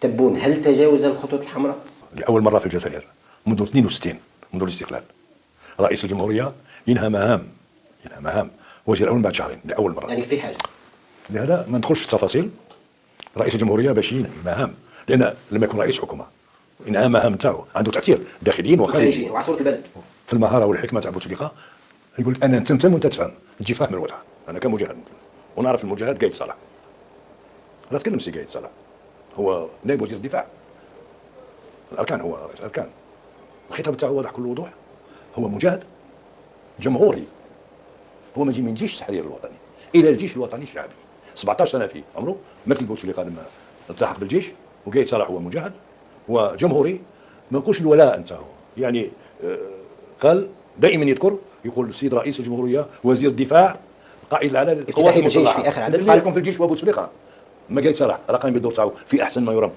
تبون هل تجاوز الخطوط الحمراء؟ لأول مرة في الجزائر منذ 62 منذ الاستقلال رئيس الجمهورية ينهى مهام وزير الأمن بعد شهرين لأول مرة. يعني في حاجة لهذا ما ندخلش في التفاصيل. رئيس الجمهورية باش ينهي مهام، لأن لما يكون رئيس حكومة إنهاء مهام نتاعو عنده تأثير داخليين وخارجيين وعلى صورة البلد. في المهارة والحكمة تاع بوتفليقة يقول لك أنا نتمتم وأنت تفهم، تجي فاهم الوضع. أنا كمجاهد ونعرف المجاهد قايد صالح، لا تكلم سي قايد صالح، هو نائب وزير الدفاع الأركان، هو رئيس الأركان. الخطاب تاعو واضح كل وضوح، هو مجاهد جمهوري، هو ما يجي من جيش التحرير الوطني إلى الجيش الوطني الشعبي. 17 سنة في عمره مثل بوتفليقة لما التحق بالجيش، وقايد صالح هو مجاهد وجمهوري. ما نقولش الولاء نتاعو يعني قال دائما يقول السيد رئيس الجمهورية وزير الدفاع قائد العلى افتتاحية الجيش في آخر عدد قال يكون في الجيش وبوتفليقة. ما قايد صالح راه قايم بالدور تاعو في أحسن ما يرام.